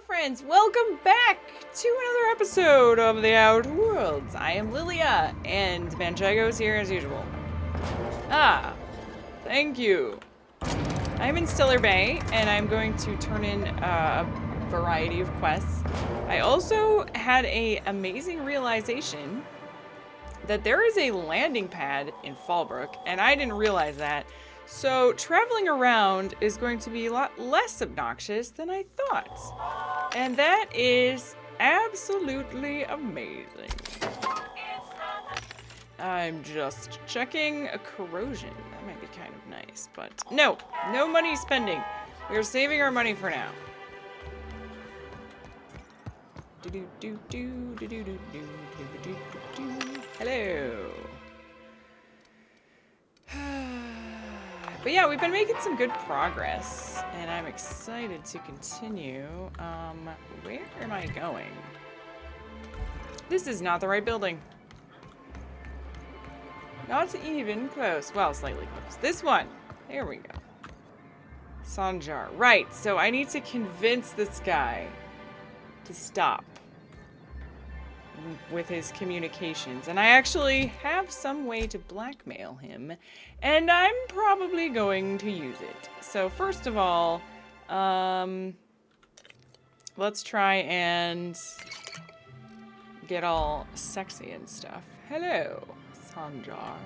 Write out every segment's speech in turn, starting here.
friends, welcome back to another episode of the Outer Worlds. I am Lilia, and Manchego is here as usual. Thank you. I'm in Stellar Bay, and I'm going to turn in a variety of quests. I also had an amazing realization that there is a landing pad in Fallbrook, and I didn't realize that. So traveling around is going to be a lot less obnoxious than I thought. And that is absolutely amazing. I'm just checking a corrosion. That might be kind of nice, but no money spending. We're saving our money for now. Hello. But yeah, we've been making some good progress, and I'm excited to continue. Where am I going? This is not the right building. Not even close. Well, slightly close. This one. There we go. Sanjar. Right, so I need to convince this guy to stop with his communications, and I actually have some way to blackmail him, and I'm probably going to use it. So first of all, let's try and get all sexy and stuff. Hello, Sanjar.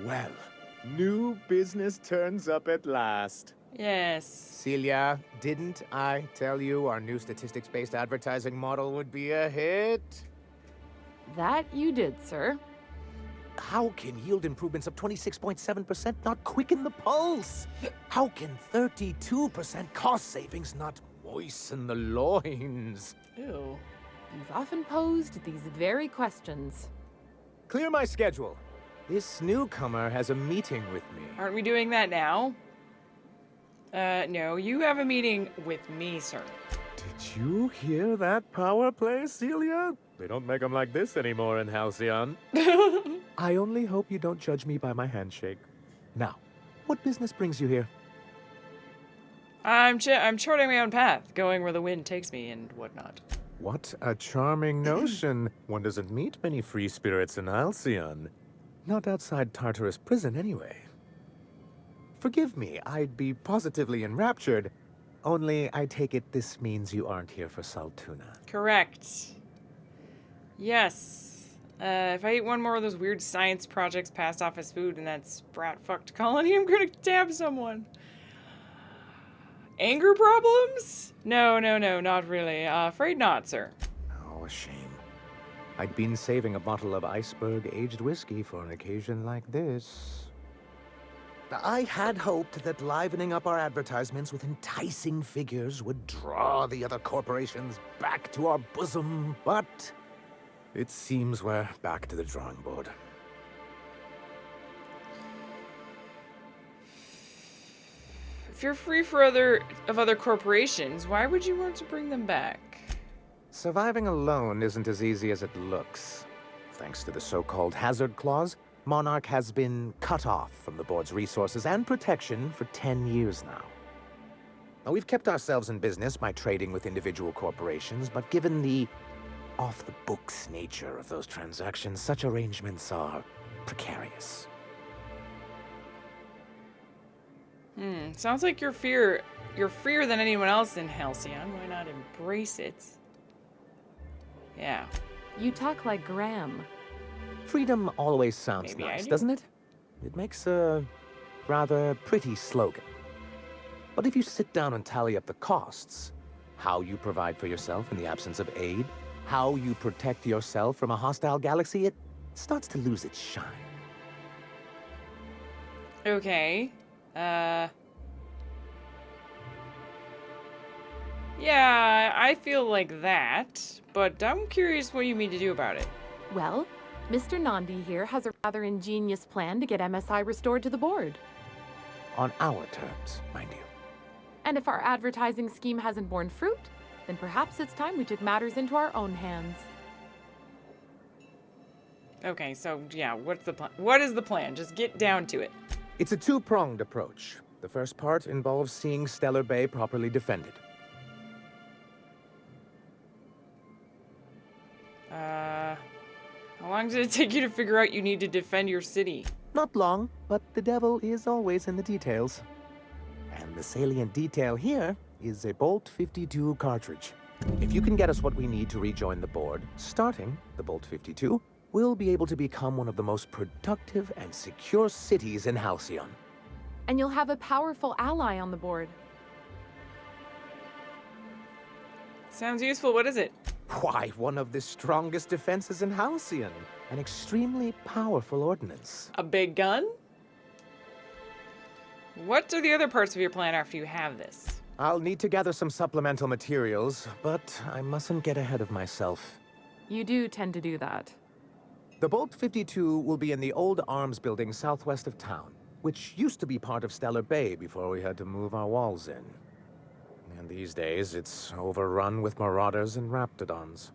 Well, new business turns up at last. Yes. Celia, didn't I tell you our new statistics-based advertising model would be a hit? That you did, sir. How can yield improvements of 26.7% not quicken the pulse? How can 32% cost savings not moisten the loins? Ew. You've often posed these very questions. Clear my schedule. This newcomer has a meeting with me. Aren't we doing that now? No, you have a meeting with me, sir. Did you hear that power play, Celia? They don't make them like this anymore in Halcyon. I only hope you don't judge me by my handshake. Now, what business brings you here? I'm charting my own path, going where the wind takes me and whatnot. What a charming notion. One doesn't meet many free spirits in Halcyon. Not outside Tartarus prison, anyway. Forgive me, I'd be positively enraptured. Only, I take it this means you aren't here for Saltuna. Correct. Yes. If I eat one more of those weird science projects passed off as food in that sprat-fucked colony, I'm gonna stab someone. Anger problems? No, not really. Afraid not, sir. Oh, a shame. I'd been saving a bottle of iceberg-aged whiskey for an occasion like this. I had hoped that livening up our advertisements with enticing figures would draw the other corporations back to our bosom, but it seems we're back to the drawing board. If you're free for other corporations, why would you want to bring them back? Surviving alone isn't as easy as it looks. Thanks to the so-called hazard clause, Monarch has been cut off from the board's resources and protection for 10 years now. Now, we've kept ourselves in business by trading with individual corporations, but given the off-the-books nature of those transactions, such arrangements are precarious. Sounds like you're freer than anyone else in Halcyon. Why not embrace it? Yeah. You talk like Graham. Freedom always sounds Maybe nice, I do. doesn't it? It makes a rather pretty slogan. But if you sit down and tally up the costs, how you provide for yourself in the absence of aid, how you protect yourself from a hostile galaxy, it starts to lose its shine. Okay. Yeah, I feel like that, but I'm curious what you mean to do about it. Well, Mr. Nandi here has a rather ingenious plan to get MSI restored to the board. On our terms, mind you. And if our advertising scheme hasn't borne fruit, then perhaps it's time we took matters into our own hands. Okay, so yeah, what's the plan? What is the plan? Just get down to it. It's a two-pronged approach. The first part involves seeing Stellar Bay properly defended. How long did it take you to figure out you need to defend your city? Not long, but the devil is always in the details. And the salient detail here is a Bolt 52 cartridge. If you can get us what we need to rejoin the board, starting the Bolt 52, we'll be able to become one of the most productive and secure cities in Halcyon. And you'll have a powerful ally on the board. Sounds useful. What is it? Why, one of the strongest defenses in Halcyon. An extremely powerful ordnance. A big gun? What are the other parts of your plan after you have this? I'll need to gather some supplemental materials, but I mustn't get ahead of myself. You do tend to do that. The Bolt 52 will be in the old arms building southwest of town, which used to be part of Stellar Bay before we had to move our walls in. And these days, it's overrun with marauders and raptidons.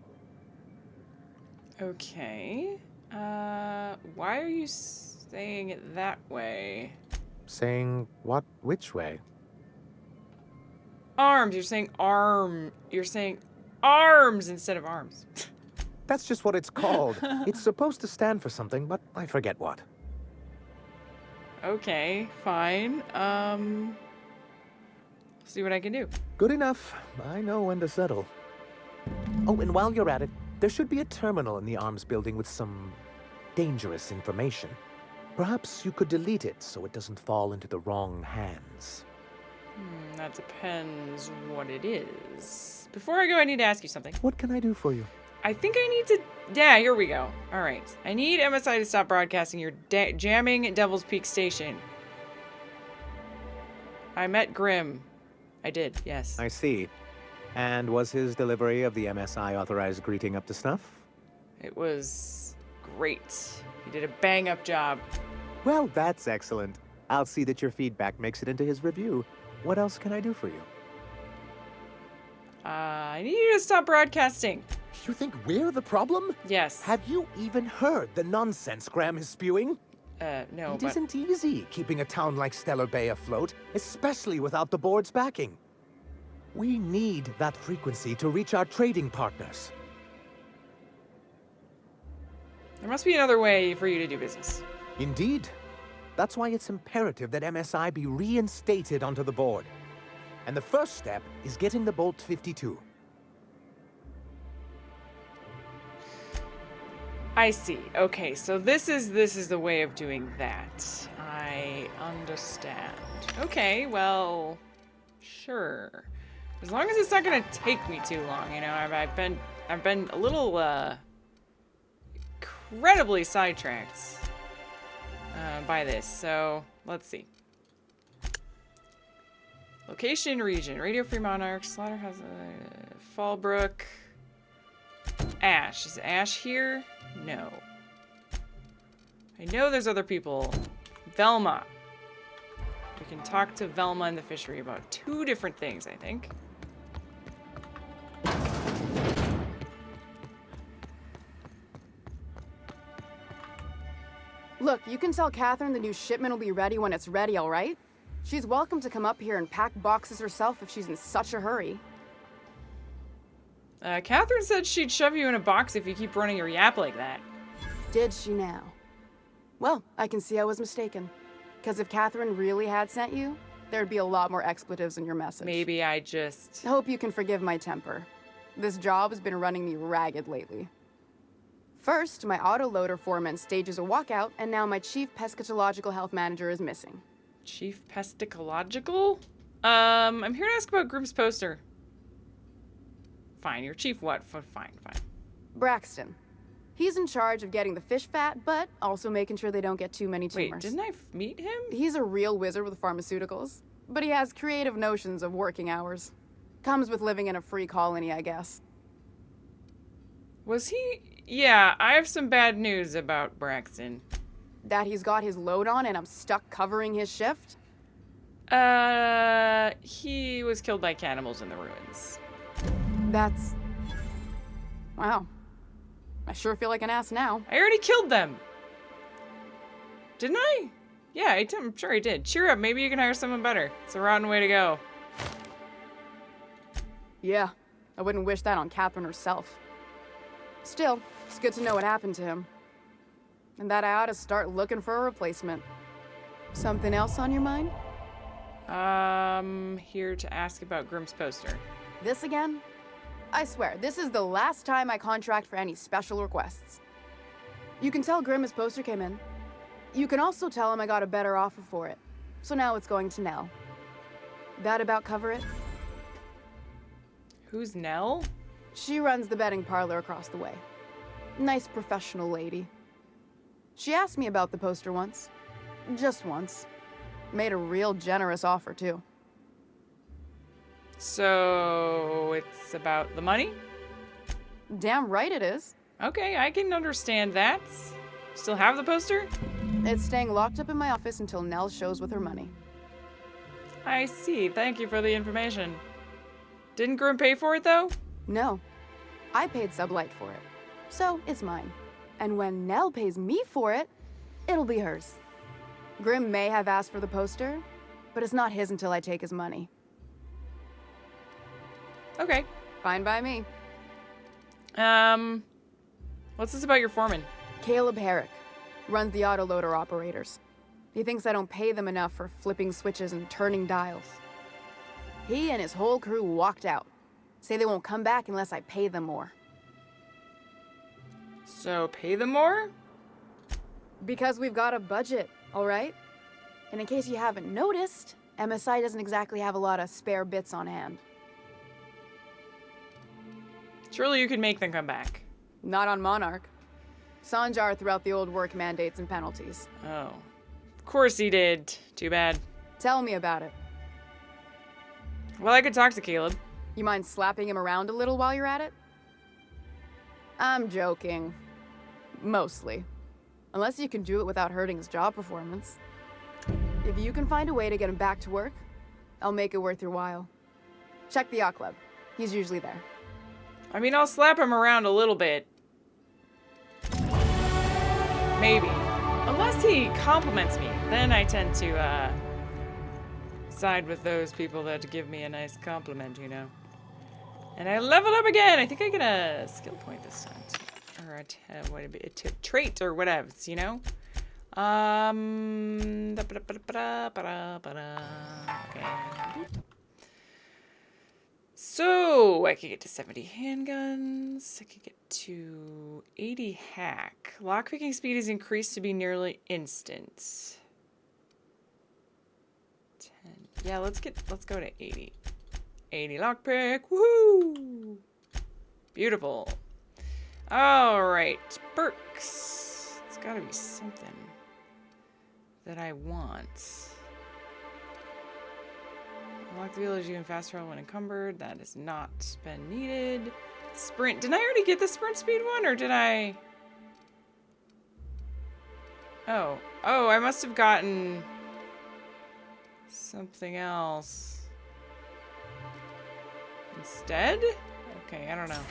Okay. Why are you saying it that way? Saying what? Which way? Arms. You're saying arm. You're saying arms instead of arms. That's just what it's called. It's supposed to stand for something, but I forget what. Okay, fine. See what I can do. Good enough. I know when to settle. Oh, and while you're at it, there should be a terminal in the arms building with some dangerous information. Perhaps you could delete it so it doesn't fall into the wrong hands. That depends what it is. Before I go, I need to ask you something. What can I do for you? I think I need to... Yeah, here we go. All right. I need MSI to stop broadcasting your jamming Devil's Peak station. I met Grimm. I did, yes. I see. And was his delivery of the MSI authorized greeting up to snuff? It was great. He did a bang-up job. Well, that's excellent. I'll see that your feedback makes it into his review. What else can I do for you? I need you to stop broadcasting. You think we're the problem? Yes. Have you even heard the nonsense Graham is spewing? No, It but... isn't easy keeping a town like Stellar Bay afloat, especially without the board's backing. We need that frequency to reach our trading partners. There must be another way for you to do business. Indeed. That's why it's imperative that MSI be reinstated onto the board. And the first step is getting the Bolt 52. I see. Okay, so this is the way of doing that. I understand. Okay, well, sure. As long as it's not gonna take me too long, you know. I've been a little incredibly sidetracked by this. So let's see. Location, region, Radio Free Monarchs, Slaughterhouse, Fallbrook, Ash. Is Ash here? No. I know there's other people. Velma. We can talk to Velma in the fishery about 2 different things, I think. Look, you can tell Catherine the new shipment will be ready when it's ready, all right? She's welcome to come up here and pack boxes herself if she's in such a hurry. Catherine said she'd shove you in a box if you keep running your yap like that. Did she now? Well, I can see I was mistaken. Because if Catherine really had sent you, there'd be a lot more expletives in your message. Maybe I just... Hope you can forgive my temper. This job has been running me ragged lately. First, my autoloader foreman stages a walkout, and now my chief pescatological health manager is missing. Chief Pesticological? I'm here to ask about Grimm's poster. Fine, your chief what? Fine. Braxton. He's in charge of getting the fish fat, but also making sure they don't get too many tumors. Wait, didn't I meet him? He's a real wizard with pharmaceuticals, but he has creative notions of working hours. Comes with living in a free colony, I guess. Was he... Yeah, I have some bad news about Braxton. That he's got his load on and I'm stuck covering his shift? He was killed by cannibals in the ruins. That's... Wow. I sure feel like an ass now. I already killed them! Didn't I? Yeah, I'm sure I did. Cheer up, maybe you can hire someone better. It's a rotten way to go. Yeah, I wouldn't wish that on Catherine herself. Still, it's good to know what happened to him. And that I ought to start looking for a replacement. Something else on your mind? Here to ask about Grimm's poster. This again? I swear, this is the last time I contract for any special requests. You can tell Grimm his poster came in. You can also tell him I got a better offer for it. So now it's going to Nell. That about cover it? Who's Nell? She runs the betting parlor across the way. Nice professional lady. She asked me about the poster once. Just once. Made a real generous offer, too. So it's about the money? Damn right it is. Okay, I can understand that. Still have the poster? It's staying locked up in my office until Nell shows with her money. I see. Thank you for the information. Didn't Grimm pay for it, though? No. I paid Sublight for it. So, it's mine. And when Nell pays me for it, it'll be hers. Grimm may have asked for the poster, but it's not his until I take his money. Okay. Fine by me. What's this about your foreman? Caleb Herrick runs the autoloader operators. He thinks I don't pay them enough for flipping switches and turning dials. He and his whole crew walked out. Say they won't come back unless I pay them more. So pay them more? Because we've got a budget, all right? And in case you haven't noticed, MSI doesn't exactly have a lot of spare bits on hand. Surely you could make them come back. Not on Monarch. Sanjar threw out the old work mandates and penalties. Oh. Of course he did. Too bad. Tell me about it. Well, I could talk to Caleb. You mind slapping him around a little while you're at it? I'm joking. Mostly. Unless you can do it without hurting his job performance. If you can find a way to get him back to work, I'll make it worth your while. Check the yacht club. He's usually there. I mean, I'll slap him around a little bit. Maybe. Unless he compliments me. Then I tend to, side with those people that give me a nice compliment, you know. And I leveled up again. I think I get a skill point this time. Or a trait or whatever, you know? Okay. So, I could get to 70 handguns. I could get to 80 hack. Lockpicking speed is increased to be nearly instant. 10. Yeah, let's go to 80. 80 lockpick. Woohoo! Beautiful. All right, perks. It's got to be something that I want. Unlock the wheel as you can fast travel when encumbered. That has not been needed. Sprint. Didn't I already get the sprint speed one, or did I? Oh, I must have gotten something else instead. Okay, I don't know.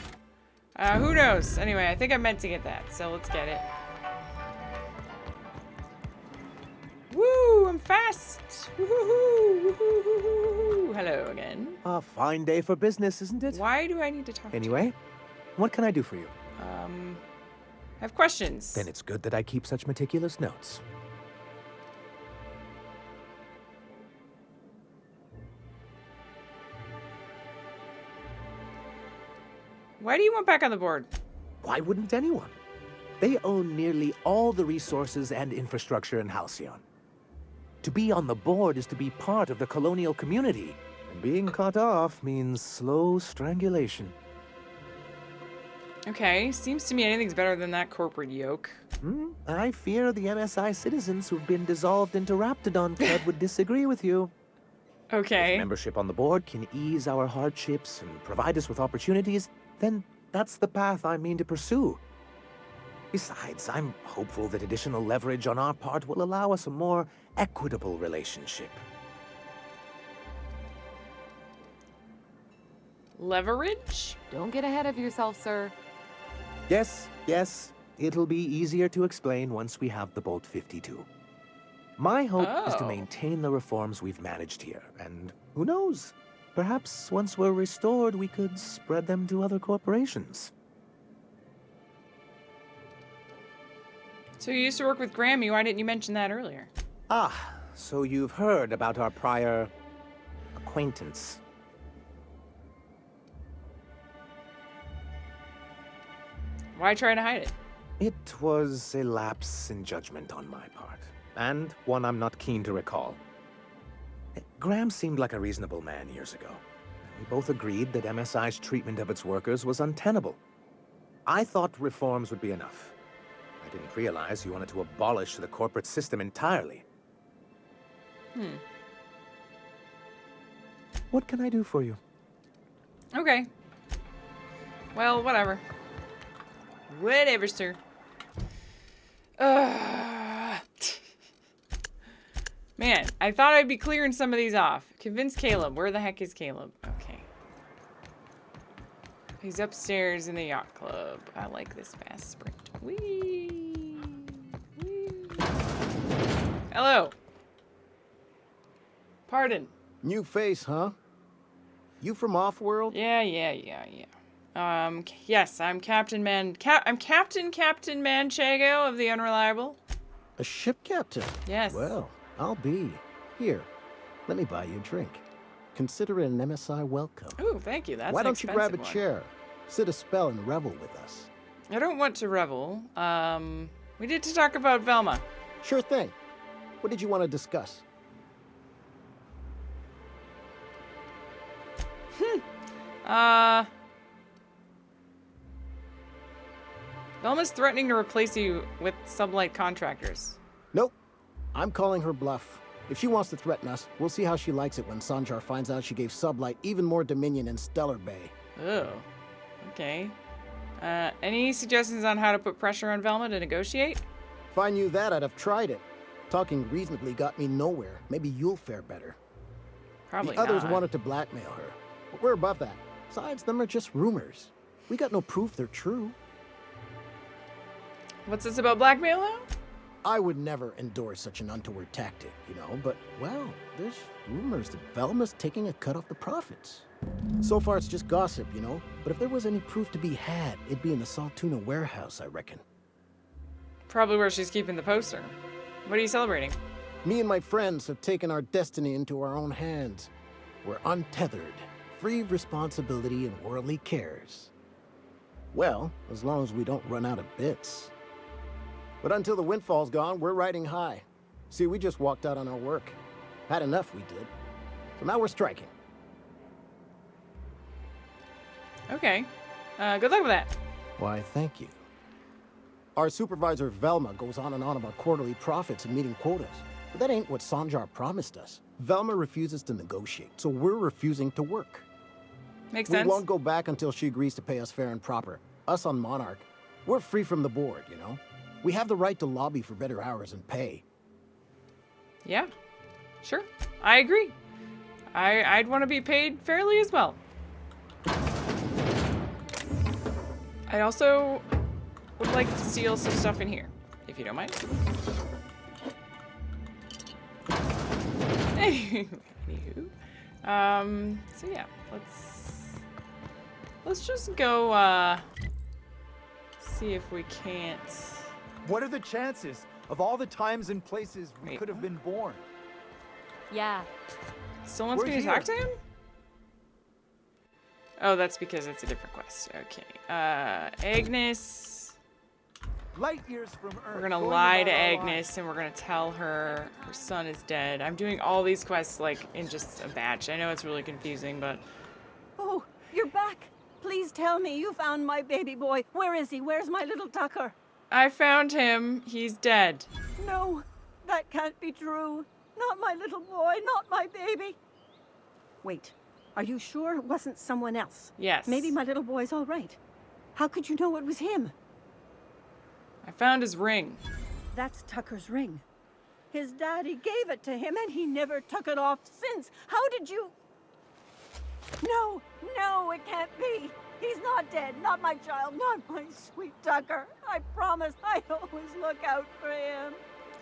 Who knows? Anyway, I think I meant to get that, so let's get it. Woo! I'm fast! Woohoo! Woohoo! Hello again. A fine day for business, isn't it? Why do I need to talk Anyway, what can I do for you? I have questions. Then it's good that I keep such meticulous notes. Why do you want back on the board? Why wouldn't anyone? They own nearly all the resources and infrastructure in Halcyon. To be on the board is to be part of the colonial community, and being cut off means slow strangulation. Okay, seems to me anything's better than that corporate yoke. I fear the MSI citizens who've been dissolved into Raptidon Club would disagree with you. Okay. If membership on the board can ease our hardships and provide us with opportunities, then that's the path I mean to pursue. Besides, I'm hopeful that additional leverage on our part will allow us a more equitable relationship. Leverage? Don't get ahead of yourself, sir. Yes, it'll be easier to explain once we have the Bolt 52. My hope is to Oh. maintain the reforms we've managed here, and who knows? Perhaps once we're restored, we could spread them to other corporations. So you used to work with Grammy. Why didn't you mention that earlier? Ah, so you've heard about our prior acquaintance. Why try to hide it? It was a lapse in judgment on my part, and one I'm not keen to recall. Graham seemed like a reasonable man years ago. We both agreed that MSI's treatment of its workers was untenable. I thought reforms would be enough. I didn't realize you wanted to abolish the corporate system entirely. What can I do for you? Okay. Well, whatever. Whatever, sir. Man, I thought I'd be clearing some of these off. Convince Caleb. Where the heck is Caleb? Okay. He's upstairs in the yacht club. I like this fast sprint. Whee! Whee! Hello. Pardon. New face, huh? You from Offworld? Yeah. Yes, I'm Captain Manchego of the Unreliable. A ship captain? Yes. Well, I'll be. Here, let me buy you a drink. Consider it an MSI welcome. Ooh, thank you. That's Why an don't you grab a expensive one. chair, sit a spell, and revel with us? I don't want to revel. We need to talk about Velma. Sure thing. What did you want to discuss? Velma's threatening to replace you with sublight contractors. Nope. I'm calling her bluff. If she wants to threaten us, we'll see how she likes it when Sanjar finds out she gave Sublight even more dominion in Stellar Bay. Oh, okay. Any suggestions on how to put pressure on Velma to negotiate? If I knew that, I'd have tried it. Talking reasonably got me nowhere. Maybe you'll fare better. Probably The others not. wanted to blackmail her, but we're above that. Besides, them are just rumors. We got no proof they're true. What's this about blackmail now? I would never endorse such an untoward tactic, you know, but, well, there's rumors that Velma's taking a cut off the profits. So far, it's just gossip, you know, but if there was any proof to be had, it'd be in the Saltuna warehouse, I reckon. Probably where she's keeping the poster. What are you celebrating? Me and my friends have taken our destiny into our own hands. We're untethered, free of responsibility and worldly cares. Well, as long as we don't run out of bits. But until the windfall's gone, we're riding high. See, we just walked out on our work. Had enough, we did. So now we're striking. Okay. Good luck with that. Why, thank you. Our supervisor, Velma, goes on and on about quarterly profits and meeting quotas. But that ain't what Sanjar promised us. Velma refuses to negotiate, so we're refusing to work. Makes We sense. won't go back until she agrees to pay us fair and proper. Us on Monarch. We're free from the board, you know? We have the right to lobby for better hours and pay. Yeah. Sure. I agree. I'd want to be paid fairly as well. I also would like to steal some stuff in here, if you don't mind. Anywho. So yeah, let's just go see if we can't. What are the chances of all the times and places we Wait, could have been born? Yeah. Still wants We're me to talk to here. him? Oh, that's because it's a different quest. Okay. Agnes. Light years from Earth. We're gonna going lie about to our Agnes lives. and we're gonna tell her her son is dead. I'm doing all these quests like in just a batch. I know it's really confusing, but Oh, you're back. Please tell me you found my baby boy. Where is he? Where's my little Tucker? I found him. He's dead. No, that can't be true. Not my little boy, not my baby. Wait, are you sure it wasn't someone else? Yes. Maybe my little boy's all right. How could you know it was him? I found his ring. That's Tucker's ring. His daddy gave it to him and he never took it off since. How did you... No, no, it can't be. He's not dead. Not my child. Not my sweet Tucker. I promise I'd always look out for him.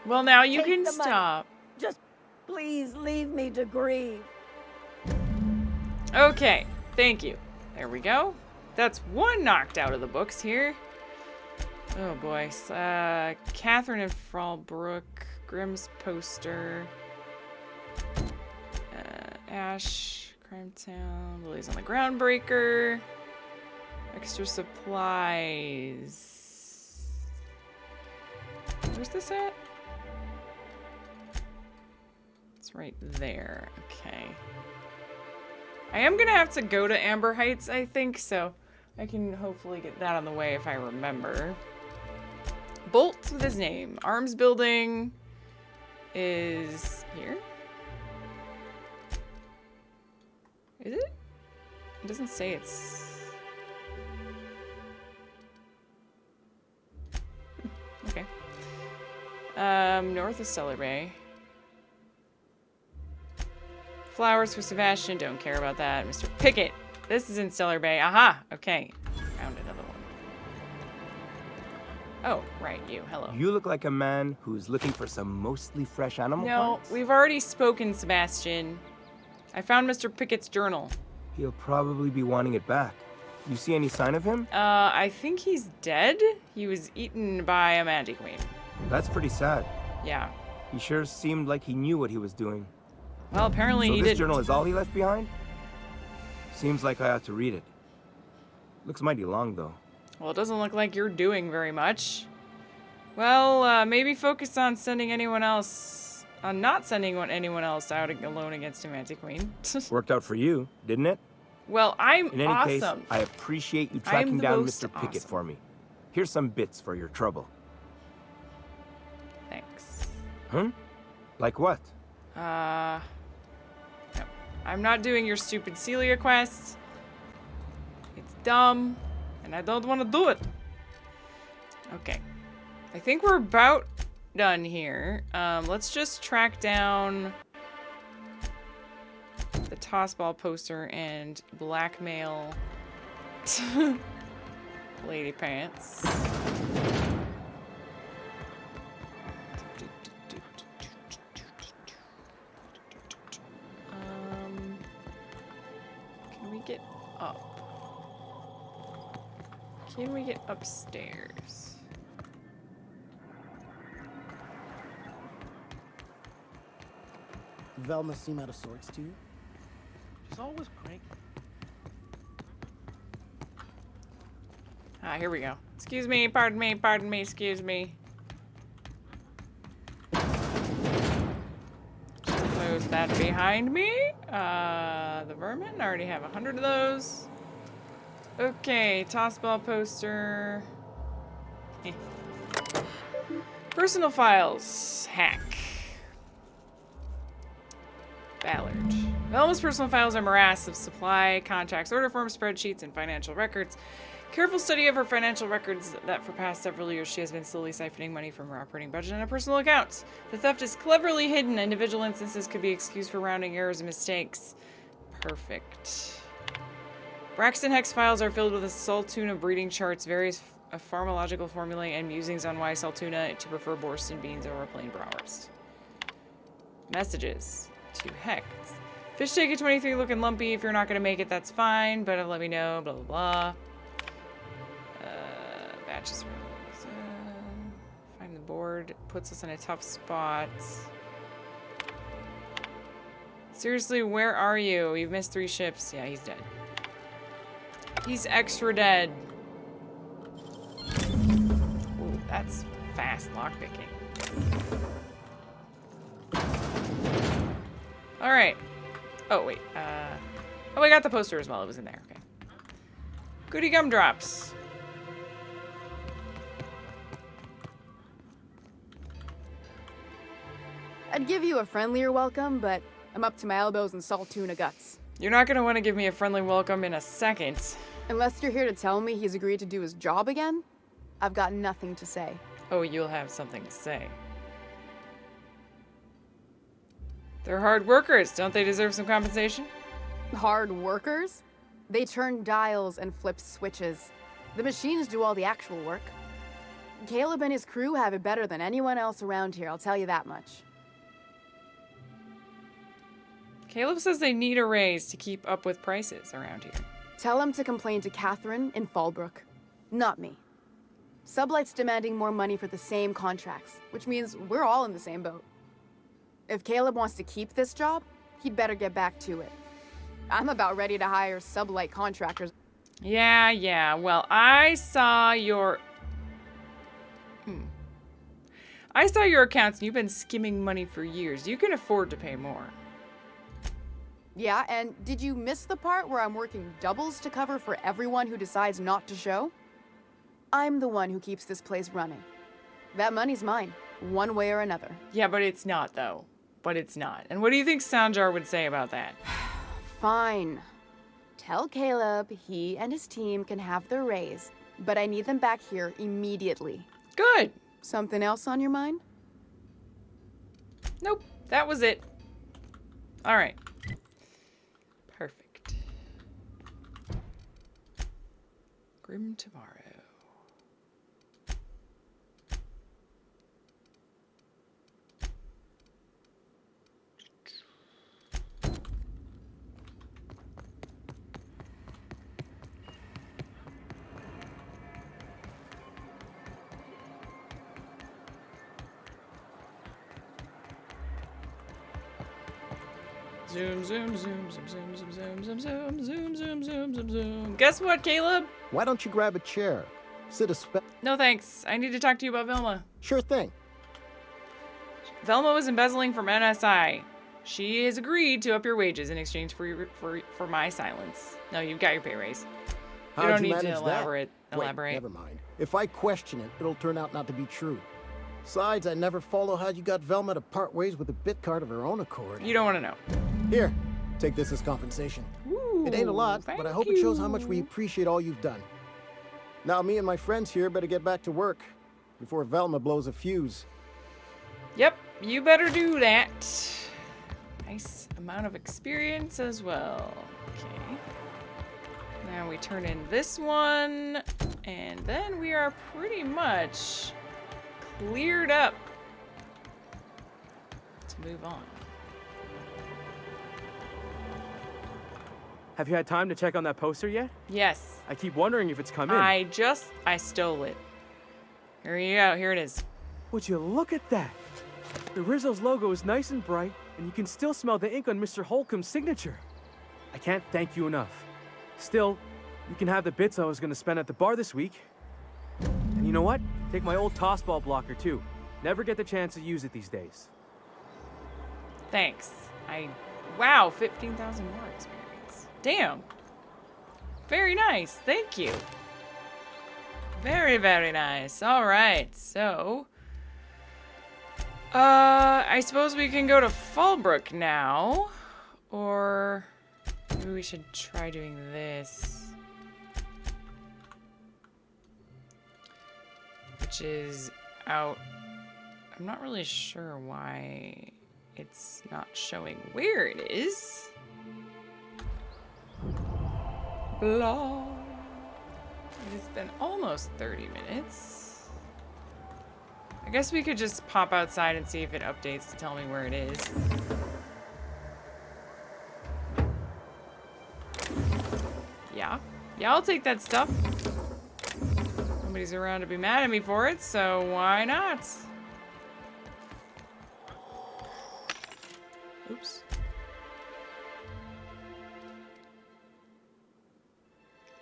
Well, now you Take can the money. stop. Just please leave me to grieve. Okay. Thank you. There we go. That's one knocked out of the books here. Oh boy. Catherine and Fallbrook. Grimm's poster. Ash. Crime Town. Lily's on the Groundbreaker. Extra supplies. Where's this at? It's right there. Okay. I am gonna have to go to Amber Heights, I think, so I can hopefully get that on the way if I remember. Bolt with his name. Arms building is here. Is it? It doesn't say it's... Okay. North of Stellar Bay. Flowers for Sebastian. Don't care about that. Mr. Pickett. This is in Stellar Bay. Aha! Okay. Found another one. Oh, right. You. Hello. You look like a man who's looking for some mostly fresh animal No, parts. we've already spoken, Sebastian. I found Mr. Pickett's journal. He'll probably be wanting it back. You see any sign of him? I think he's dead. He was eaten by a magic queen. That's pretty sad. Yeah. He sure seemed like he knew what he was doing. Well, apparently So he this didn't. journal is all he left behind? Seems like I ought to read it. Looks mighty long, though. Well, it doesn't look like you're doing very much. Well, maybe focus on sending anyone else... on not sending anyone else out alone against a magic queen. Worked out for you, didn't it? Well, I'm In any case, awesome. I appreciate you I'm tracking the down most Mr. Pickett awesome. for me. Here's some bits for your trouble. Thanks. Like what? No. I'm not doing your stupid Celia quest. It's dumb, and I don't want to do it. Okay. I think we're about done here. Let's just track down the tossball poster and blackmail Lady Pants. Can we get up? Can we get upstairs? Velma seem out of sorts to you? She's always cranky. Ah, here we go. Excuse me, pardon me, excuse me. Close that behind me. The vermin. I already have 100 of those. Okay, tossball poster. Personal files. Hack. Ballard. Velma's personal files are a morass of supply, contracts, order forms, spreadsheets, and financial records. Careful study of her financial records that for past several years she has been slowly siphoning money from her operating budget and her personal accounts. The theft is cleverly hidden. Individual instances could be excused for rounding errors and mistakes. Perfect. Braxton Hex files are filled with a Saltuna breeding charts, various pharmacological formulae, and musings on why Saltuna to prefer Borston beans over plain Browers. Messages to Hex. Fish take at 23 looking lumpy. If you're not going to make it, that's fine, but let me know, blah, blah, blah. Batches. Find the board. Puts us in a tough spot. Seriously, where are you? You've missed 3 ships. Yeah, he's dead. He's extra dead. Ooh, that's fast lockpicking. Alright. Oh, wait. Oh, I got the poster as well. It was in there. Okay. Goody gumdrops. I'd give you a friendlier welcome, but I'm up to my elbows in salt tuna guts. You're not going to want to give me a friendly welcome in a second. Unless you're here to tell me he's agreed to do his job again, I've got nothing to say. Oh, you'll have something to say. They're hard workers. Don't they deserve some compensation? Hard workers? They turn dials and flip switches. The machines do all the actual work. Caleb and his crew have it better than anyone else around here, I'll tell you that much. Caleb says they need a raise to keep up with prices around here. Tell him to complain to Catherine in Fallbrook, not me. Sublight's demanding more money for the same contracts, which means we're all in the same boat. If Caleb wants to keep this job, he'd better get back to it. I'm about ready to hire Sublight contractors. Yeah. Well, I saw your... I saw your accounts and you've been skimming money for years. You can afford to pay more. Yeah, and did you miss the part where I'm working doubles to cover for everyone who decides not to show? I'm the one who keeps this place running. That money's mine, one way or another. Yeah, but it's not, though. But it's not. And what do you think Sanjar would say about that? Fine. Tell Caleb he and his team can have their raise, but I need them back here immediately. Good. Something else on your mind? Nope. That was it. All right. Perfect. Grim tomorrow. Zoom, zoom, zoom, zoom, zoom, zoom, zoom, zoom, zoom, zoom, zoom, zoom, zoom, zoom. Guess what, Caleb? Why don't you grab a chair? Sit a spell. No thanks. I need to talk to you about Velma. Sure thing. Velma was embezzling from NSI. She has agreed to up your wages in exchange for my silence. No, you've got your pay raise. You don't need to elaborate. Wait, never mind. If I question it, it'll turn out not to be true. Besides, I never follow how you got Velma to part ways with a bit card of her own accord. You don't want to know. Here, take this as compensation. Ooh, it ain't a lot, but I hope it shows how much we appreciate all you've done. Now, me and my friends here better get back to work before Velma blows a fuse. Yep, you better do that. Nice amount of experience as well. Okay. Now we turn in this one, and then we are pretty much cleared up to move on. Have you had time to check on that poster yet? Yes. I keep wondering if it's come in. I stole it. Here you go, here it is. Would you look at that? The Rizzo's logo is nice and bright, and you can still smell the ink on Mr. Holcomb's signature. I can't thank you enough. Still, you can have the bits I was going to spend at the bar this week. And you know what? Take my old tossball blocker, too. Never get the chance to use it these days. Thanks. Wow, 15,000 more experience. Damn. Very nice. Thank you. Very, very nice. All right. So, I suppose we can go to Fallbrook now. Or maybe we should try doing this. Which is out. I'm not really sure why it's not showing where it is. Blah. It's been almost 30 minutes. I guess we could just pop outside and see if it updates to tell me where it is. Yeah. Yeah, I'll take that stuff. Nobody's around to be mad at me for it, so why not? Oops.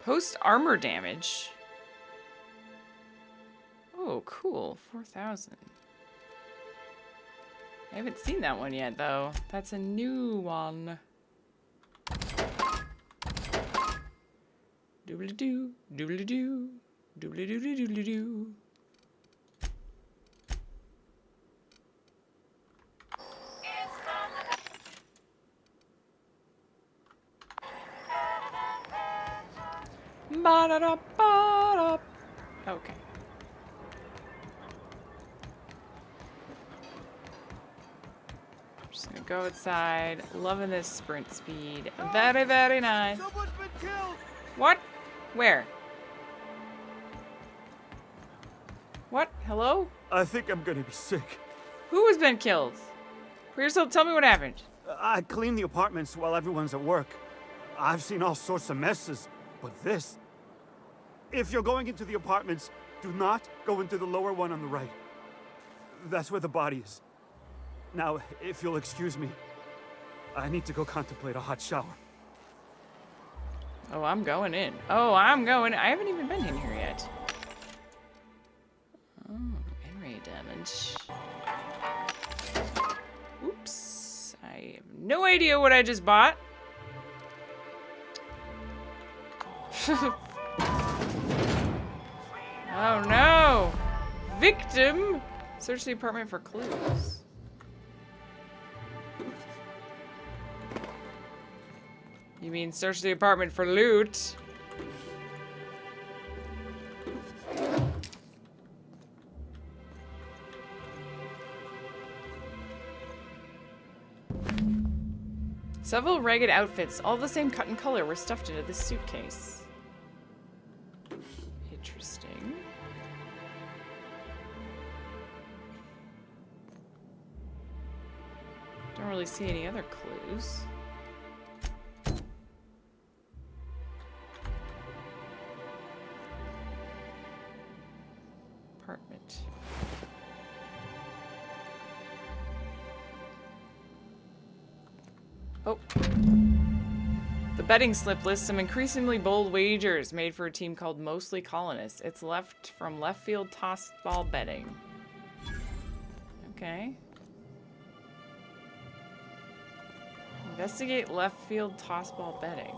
Post armor damage. Oh, cool. 4,000. I haven't seen that one yet, though. That's a new one. Doobly-doo, doobly-doo, doobly-doo-doo-doo-doo. Ba-da-da-ba-da. Okay. I'm just gonna go outside. Loving this sprint speed. Very, very nice. Someone's been killed! What? Where? What? Hello? I think I'm gonna be sick. Who has been killed? For yourself, tell me what happened. I clean the apartments while everyone's at work. I've seen all sorts of messes, but this... If you're going into the apartments, do not go into the lower one on the right. That's where the body is. Now, if you'll excuse me, I need to go contemplate a hot shower. Oh, I'm going in. Oh, I'm going. I haven't even been in here yet. Oh, in-ray damage. Oops. I have no idea what I just bought. Oh no! Victim! Search the apartment for clues. You mean search the apartment for loot? Several ragged outfits, all the same cut and color, were stuffed into this suitcase. Interesting. Don't really see any other clues. Apartment. Oh. The betting slip lists some increasingly bold wagers made for a team called Mostly Colonists. It's left from left field toss ball betting. Okay. Investigate left field toss ball betting.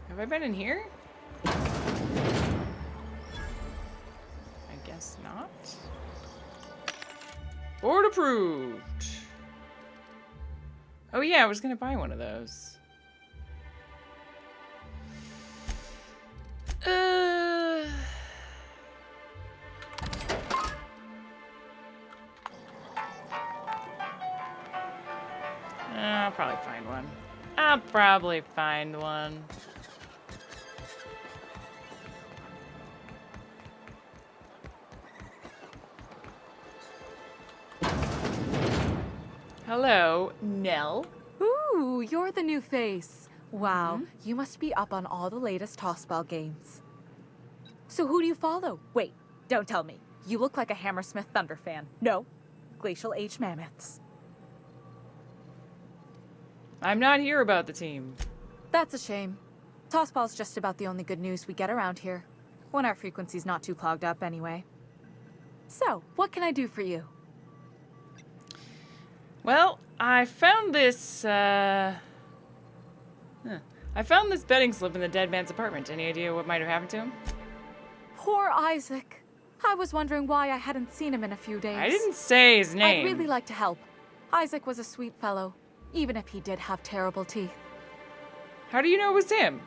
Have I been in here? I guess not. Board approved. Oh yeah, I was gonna buy one of those. I'll probably find one. I'll probably find one. Hello, Nell. Ooh, you're the new face. Wow, you must be up on all the latest tossball games. So who do you follow? Wait, don't tell me. You look like a Hammersmith Thunder fan. No, Glacial Age Mammoths. I'm not here about the team. That's a shame. Tossball's just about the only good news we get around here. When our frequency's not too clogged up anyway. So, what can I do for you? Well, I found this, I found this betting slip in the dead man's apartment. Any idea what might have happened to him? Poor Isaac. I was wondering why I hadn't seen him in a few days. I didn't say his name. I'd really like to help. Isaac was a sweet fellow, even if he did have terrible teeth. How do you know it was him?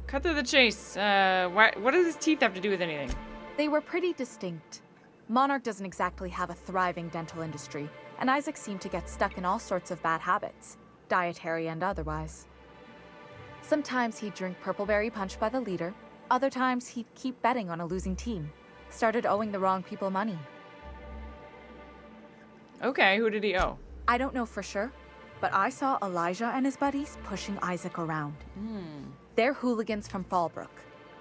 Cut to the chase. What does his teeth have to do with anything? They were pretty distinct. Monarch doesn't exactly have a thriving dental industry, and Isaac seemed to get stuck in all sorts of bad habits, dietary and otherwise. Sometimes he'd drink purpleberry punch by the liter, other times he'd keep betting on a losing team. Started owing the wrong people money. Okay, who did he owe? I don't know for sure, but I saw Elijah and his buddies pushing Isaac around. They're hooligans from Fallbrook.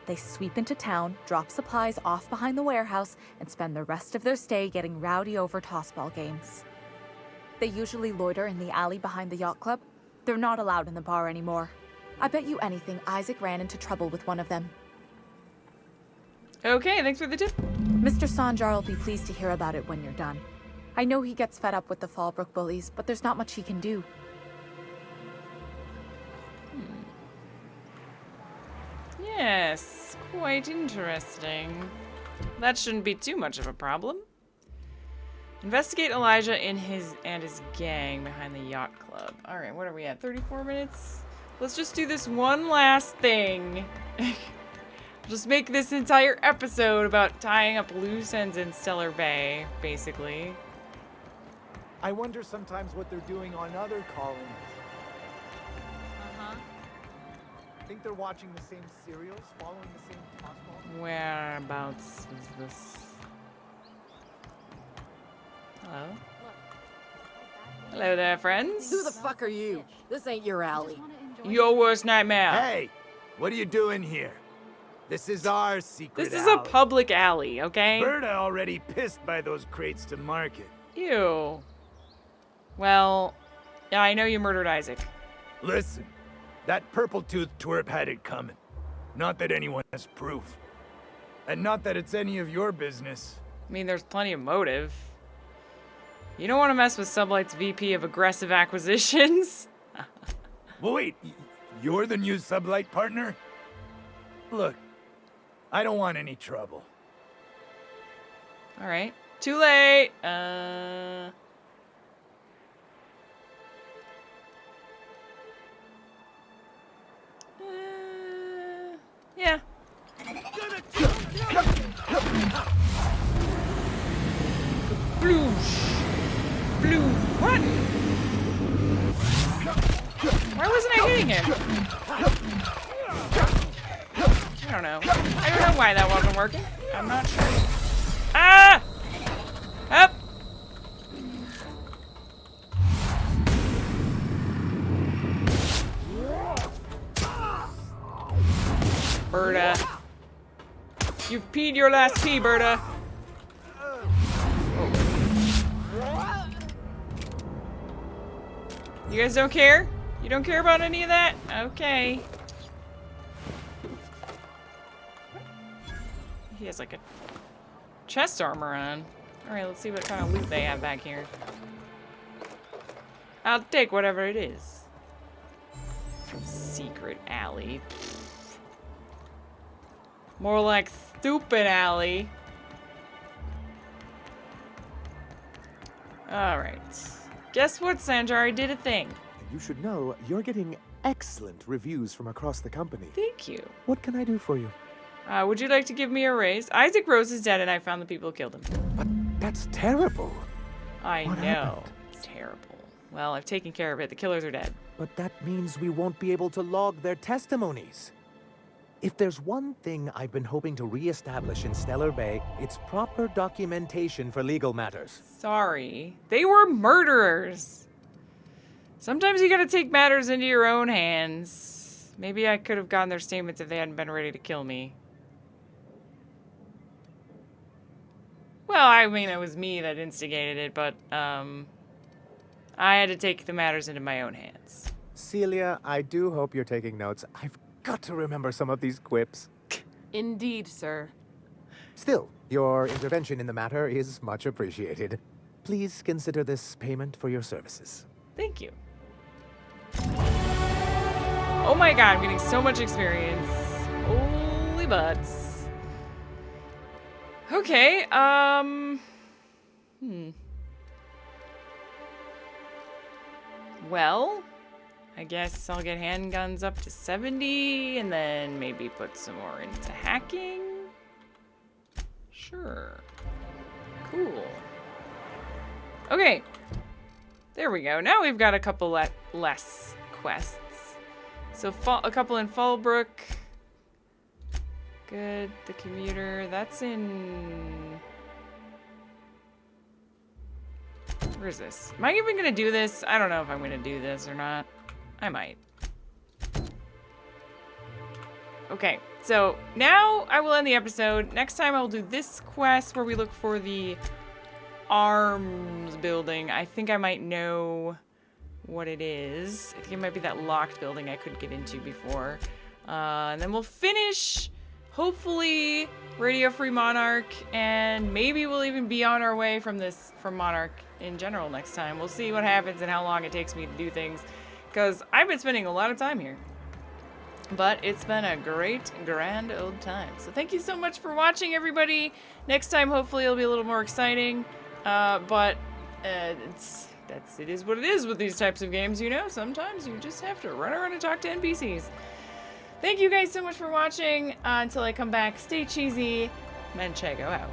They sweep into town, drop supplies off behind the warehouse, and spend the rest of their stay getting rowdy over tossball games. They usually loiter in the alley behind the yacht club. They're not allowed in the bar anymore. I bet you anything Isaac ran into trouble with one of them. Okay, thanks for the tip. Mr. Sanjar will be pleased to hear about it when you're done. I know he gets fed up with the Fallbrook bullies, but there's not much he can do. Yes, quite interesting. That shouldn't be too much of a problem. Investigate Elijah and his gang behind the yacht club. All right, what are we at? 34 minutes? Let's just do this one last thing. Just make this entire episode about tying up loose ends in Stellar Bay, basically. I wonder sometimes what they're doing on other colonies. Think they're watching the same serials, following the same tossball? Whereabouts is this? Hello? Hello there, friends. Who the fuck are you? This ain't your alley. Your worst nightmare. Hey, what are you doing here? This is our secret This is a public alley, okay? Berta already pissed by those crates to market. Ew. Well, yeah, I know you murdered Isaac. Listen, that purple-toothed twerp had it coming. Not that anyone has proof. And not that it's any of your business. I mean, there's plenty of motive. You don't want to mess with Sublight's VP of Aggressive Acquisitions. Well, wait, you're the new Sublight partner? Look, I don't want any trouble. All right. Too late. Yeah. Bloosh. Blue. What? Why wasn't I hitting him? I don't know. I don't know why that wasn't working. I'm not sure. Ah! Up! Berta. You've peed your last pee, Berta. You guys don't care? You don't care about any of that? Okay. He has like a chest armor on. Alright, let's see what kind of loot they have back here. I'll take whatever it is. Secret alley. More like stupid alley. Alright. Guess what, Sanjar? I did a thing. You should know you're getting excellent reviews from across the company. Thank you. What can I do for you? Would you like to give me a raise? Isaac Rose is dead and I found the people who killed him. But that's terrible. I What know. happened? It's terrible. Well, I've taken care of it. The killers are dead. But that means we won't be able to log their testimonies. If there's one thing I've been hoping to reestablish in Stellar Bay, it's proper documentation for legal matters. Sorry. They were murderers. Sometimes you gotta take matters into your own hands. Maybe I could have gotten their statements if they hadn't been ready to kill me. Well, I mean, it was me that instigated it, but, I had to take the matters into my own hands. Celia, I do hope you're taking notes. I've got to remember some of these quips. Indeed, sir. Still, your intervention in the matter is much appreciated. Please consider this payment for your services. Thank you. Oh my god, I'm getting so much experience. Holy butts. Okay, Well, I guess I'll get handguns up to 70 and then maybe put some more into hacking. Sure. Cool. Okay. There we go. Now we've got a couple less quests. So a couple in Fallbrook. Good. The commuter. That's in... Where is this? Am I even going to do this? I don't know if I'm going to do this or not. I might. Okay. So now I will end the episode. Next time I'll do this quest where we look for the arms building. I think I might know what it is. I think it might be that locked building I couldn't get into before. And then we'll finish, hopefully, Radio Free Monarch, and maybe we'll even be on our way from Monarch in general next time. We'll see what happens and how long it takes me to do things, because I've been spending a lot of time here. But it's been a great, grand old time. So thank you so much for watching, everybody. Next time, hopefully, it'll be a little more exciting. But it is what it is with these types of games, you know? Sometimes you just have to run around and talk to NPCs. Thank you guys so much for watching. Until I come back, stay cheesy. Manchego out.